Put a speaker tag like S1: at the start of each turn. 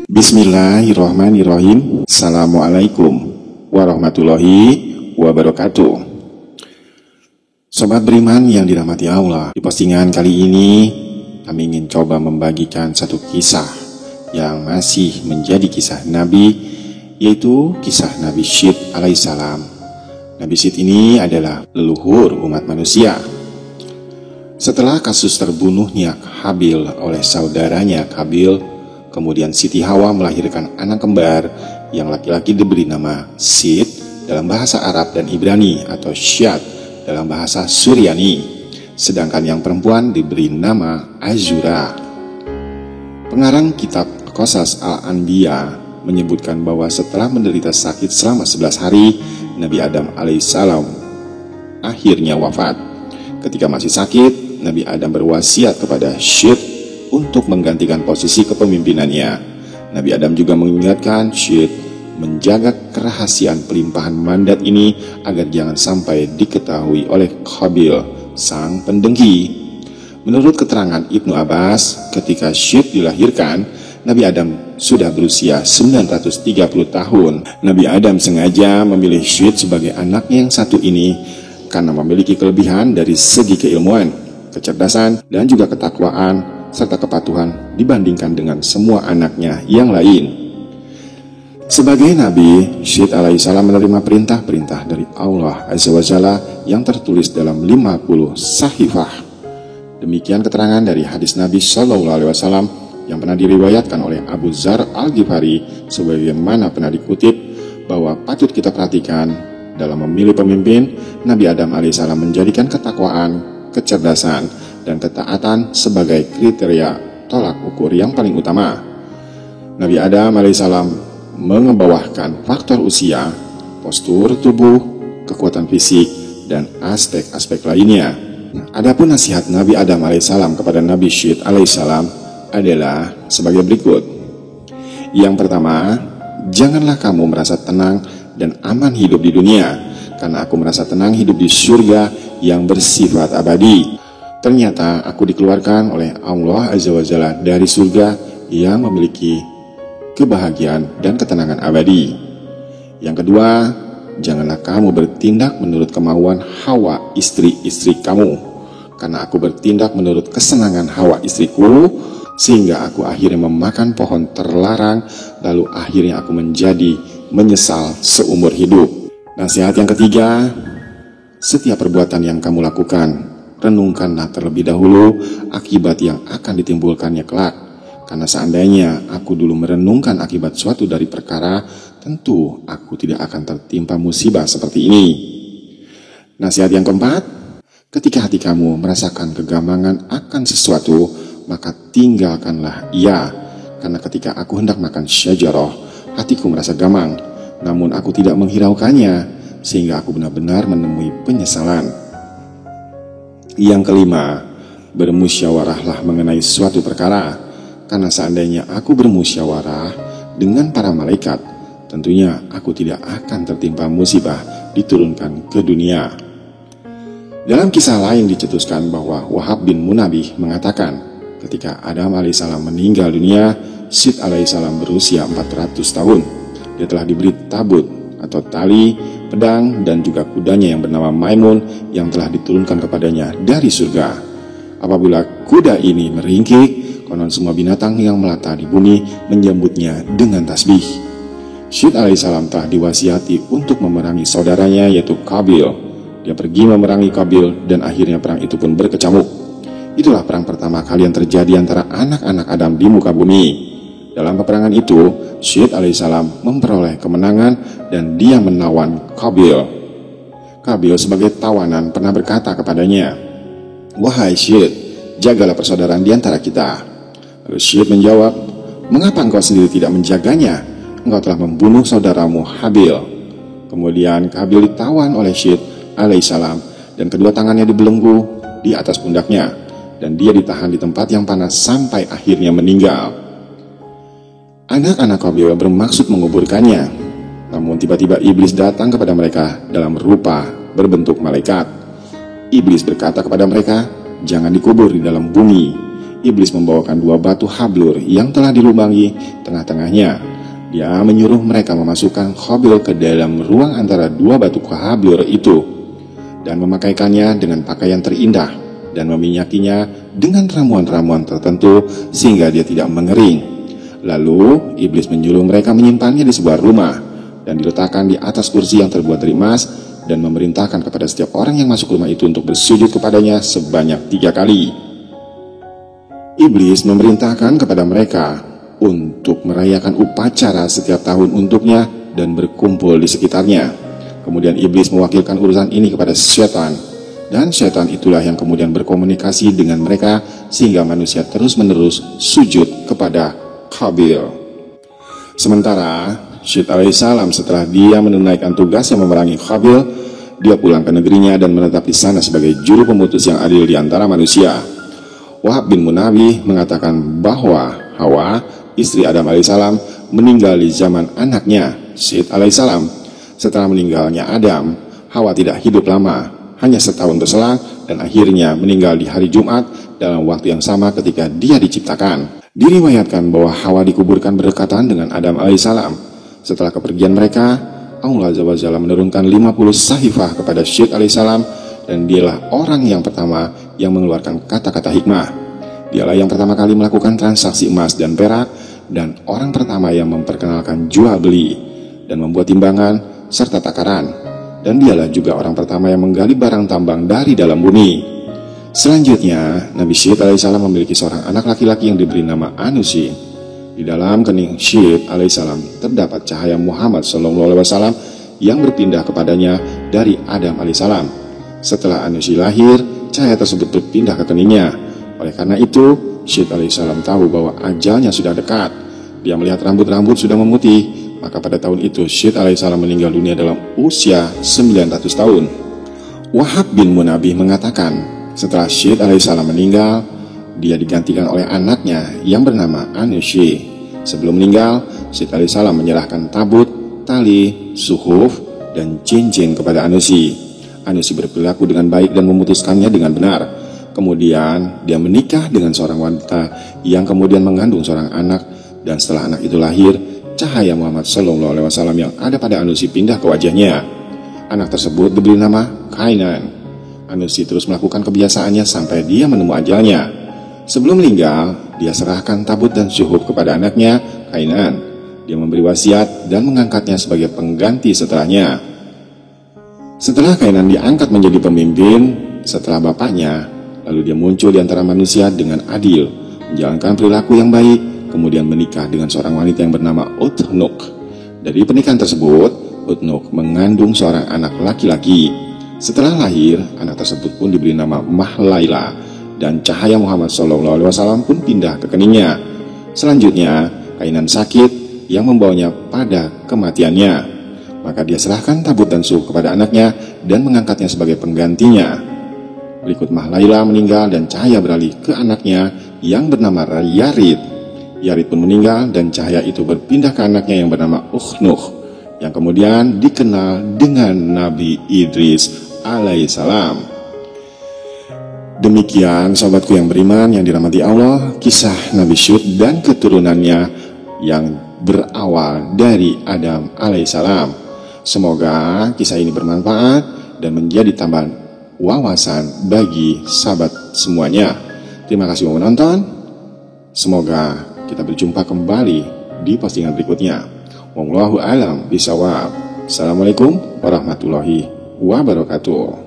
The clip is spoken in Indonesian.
S1: Bismillahirrahmanirrahim. Assalamualaikum warahmatullahi wabarakatuh. Sobat beriman yang dirahmati Allah, di postingan kali ini kami ingin coba membagikan satu kisah yang masih menjadi kisah Nabi, yaitu kisah Nabi Syed alaihissalam. Nabi Syed ini adalah leluhur umat manusia. Setelah kasus terbunuhnya Habil oleh saudaranya Qabil, kemudian Siti Hawa melahirkan anak kembar yang laki-laki diberi nama Syed dalam bahasa Arab dan Ibrani atau Syad dalam bahasa Suryani, sedangkan yang perempuan diberi nama Azura. Pengarang kitab Qasas Al-Anbiya menyebutkan bahwa setelah menderita sakit selama 11 hari, Nabi Adam alaihissalam akhirnya wafat. Ketika masih sakit, Nabi Adam berwasiat kepada Syed untuk menggantikan posisi kepemimpinannya. Nabi Adam juga mengingatkan Syed menjaga kerahasiaan pelimpahan mandat ini agar jangan sampai diketahui oleh Qabil, sang pendengki. Menurut keterangan Ibnu Abbas, ketika Syed dilahirkan, Nabi Adam sudah berusia 930 tahun. Nabi Adam sengaja memilih Syed sebagai anaknya yang satu ini karena memiliki kelebihan dari segi keilmuan, kecerdasan, dan juga ketakwaan serta kepatuhan dibandingkan dengan semua anaknya yang lain. Sebagai Nabi, Syed alaihissalam menerima perintah-perintah dari Allah Azza wa Jalla yang tertulis dalam 50 sahifah. Demikian keterangan dari hadis Nabi SAW yang pernah diriwayatkan oleh Abu Dzar Al-Ghifari, sebagaimana pernah dikutip bahwa patut kita perhatikan dalam memilih pemimpin. Nabi Adam alaihissalam menjadikan ketakwaan, kecerdasan, dan ketaatan sebagai kriteria tolak ukur yang paling utama. Nabi Adam alaihissalam mengebawahkan faktor usia, postur tubuh, kekuatan fisik, dan aspek-aspek lainnya. Adapun nasihat Nabi Adam alaihissalam kepada Nabi Syed alaihissalam adalah sebagai berikut. Yang pertama, janganlah kamu merasa tenang dan aman hidup di dunia, karena aku merasa tenang hidup di surga yang bersifat abadi. Ternyata aku dikeluarkan oleh Allah Azza wa Jalla dari surga yang memiliki kebahagiaan dan ketenangan abadi. Yang kedua, janganlah kamu bertindak menurut kemauan Hawa, istri-istri kamu, karena aku bertindak menurut kesenangan Hawa istriku, sehingga aku akhirnya memakan pohon terlarang, lalu akhirnya aku menjadi menyesal seumur hidup. Nasihat yang ketiga, setiap perbuatan yang kamu lakukan, renungkanlah terlebih dahulu akibat yang akan ditimbulkannya kelak. Karena seandainya aku dulu merenungkan akibat suatu dari perkara, tentu aku tidak akan tertimpa musibah seperti ini. Nasihat yang keempat, ketika hati kamu merasakan kegamangan akan sesuatu, maka tinggalkanlah ia. Karena ketika aku hendak makan syajarah, hatiku merasa gamang, namun aku tidak menghiraukannya, sehingga aku benar-benar menemui penyesalan. Yang kelima, bermusyawarahlah mengenai suatu perkara, karena seandainya aku bermusyawarah dengan para malaikat, tentunya aku tidak akan tertimpa musibah diturunkan ke dunia. Dalam kisah lain dicetuskan bahwa Wahab bin Munabih mengatakan, ketika Adam alaihissalam meninggal dunia, Syed alaihissalam berusia 400 tahun. Dia telah diberi tabut atau tali, pedang, dan juga kudanya yang bernama Maimun yang telah diturunkan kepadanya dari surga. Apabila kuda ini meringkik, konon semua binatang yang melata di bumi menyambutnya dengan tasbih. Syed alaihissalam telah diwasiati untuk memerangi saudaranya yaitu Qabil. Dia pergi memerangi Qabil dan akhirnya perang itu pun berkecamuk. Itulah perang pertama kali yang terjadi antara anak-anak Adam di muka bumi. Dalam peperangan itu, Syed alaihissalam memperoleh kemenangan dan dia menawan Qabil. Qabil sebagai tawanan pernah berkata kepadanya, "Wahai Syed, jagalah persaudaraan di antara kita." Lalu Syed menjawab, "Mengapa engkau sendiri tidak menjaganya? Engkau telah membunuh saudaramu Habil." Kemudian Qabil ditawan oleh Syed alaihissalam dan kedua tangannya dibelenggu di atas pundaknya, dan dia ditahan di tempat yang panas sampai akhirnya meninggal. Anak-anak Qabil bermaksud menguburkannya, namun tiba-tiba iblis datang kepada mereka dalam rupa berbentuk malaikat. Iblis berkata kepada mereka, "Jangan dikubur di dalam bumi, Iblis membawakan 2 batu hablur yang telah dilubangi tengah-tengahnya. Dia menyuruh mereka memasukkan Qabil ke dalam ruang antara 2 batu hablur itu dan memakaikannya dengan pakaian terindah dan meminyakinya dengan ramuan-ramuan tertentu sehingga dia tidak mengering. Lalu iblis menyuruh mereka menyimpannya di sebuah rumah dan diletakkan di atas kursi yang terbuat dari emas dan memerintahkan kepada setiap orang yang masuk rumah itu untuk bersujud kepadanya sebanyak 3 kali. Iblis memerintahkan kepada mereka untuk merayakan upacara setiap tahun untuknya dan berkumpul di sekitarnya. Kemudian iblis mewakilkan urusan ini kepada setan, dan setan itulah yang kemudian berkomunikasi dengan mereka sehingga manusia terus-menerus sujud kepada Qabil. Sementara Syed alaihissalam setelah dia menunaikan tugas yang memerangi Qabil, dia pulang ke negerinya dan menetap di sana sebagai juru pemutus yang adil di antara manusia. Wahab bin Munabbih mengatakan bahwa Hawa, istri Adam alaihissalam, meninggal di zaman anaknya Syed alaihissalam. Setelah meninggalnya Adam, Hawa tidak hidup lama, hanya setahun berselang dan akhirnya meninggal di hari Jumat dalam waktu yang sama ketika dia diciptakan. Diriwayatkan bahwa Hawa dikuburkan berdekatan dengan Adam alaihissalam. Setelah kepergian mereka, Allah Azza wa Jalla menurunkan 50 sahifah kepada Syed alaihissalam, dan dialah orang yang pertama yang mengeluarkan kata-kata hikmah. Dialah yang pertama kali melakukan transaksi emas dan perak, dan orang pertama yang memperkenalkan jual beli dan membuat timbangan serta takaran. Dan dialah juga orang pertama yang menggali barang tambang dari dalam bumi. Selanjutnya, Nabi Syed alaihissalam memiliki seorang anak laki-laki yang diberi nama Anusi. Di dalam kening Syed alaihissalam terdapat cahaya Muhammad SAW yang berpindah kepadanya dari Adam alaihissalam. Setelah Anusi lahir, cahaya tersebut berpindah ke keningnya. Oleh karena itu, Syed alaihissalam tahu bahwa ajalnya sudah dekat. Dia melihat rambut-rambut sudah memutih. Maka pada tahun itu Syed alaihissalam meninggal dunia dalam usia 900 tahun. Wahab bin Munabbih mengatakan, setelah Syed alaihissalam meninggal, dia digantikan oleh anaknya yang bernama Anusi. Sebelum meninggal, Syed alaihissalam menyerahkan tabut, tali, suhuf, dan cincin kepada Anusi. Anusi berperilaku dengan baik dan memutuskannya dengan benar. Kemudian dia menikah dengan seorang wanita yang kemudian mengandung seorang anak, dan setelah anak itu lahir, cahaya Muhammad SAW yang ada pada Anusi pindah ke wajahnya. Anak tersebut diberi nama Kainan. Anusi terus melakukan kebiasaannya sampai dia menemu ajalnya. Sebelum meninggal, dia serahkan tabut dan syuhub kepada anaknya Kainan. Dia memberi wasiat dan mengangkatnya sebagai pengganti setelahnya. Setelah Kainan diangkat menjadi pemimpin setelah bapaknya, lalu dia muncul di antara manusia dengan adil, menjalankan perilaku yang baik, kemudian menikah dengan seorang wanita yang bernama Utnuk. Dari pernikahan tersebut, Utnuk mengandung seorang anak laki-laki. Setelah lahir, anak tersebut pun diberi nama Mahlaila, dan cahaya Muhammad SAW pun pindah ke keningnya. Selanjutnya, Kainan sakit yang membawanya pada kematiannya. Maka dia serahkan tabut dan suhuf kepada anaknya dan mengangkatnya sebagai penggantinya. Berikut Mahlaila meninggal dan cahaya beralih ke anaknya yang bernama Yarid. Yarid pun meninggal dan cahaya itu berpindah ke anaknya yang bernama Ukhnukh, yang kemudian dikenal dengan Nabi Idris alaihissalam. Demikian sahabatku yang beriman yang dirahmati Allah, kisah Nabi Syed dan keturunannya yang berawal dari Adam alaihissalam. Semoga kisah ini bermanfaat dan menjadi tambahan wawasan bagi sahabat semuanya. Terima kasih sudah menonton. Semoga kita berjumpa kembali di postingan berikutnya. Wallahu a'lam bishawab. Assalamualaikum warahmatullahi wabarakatuh.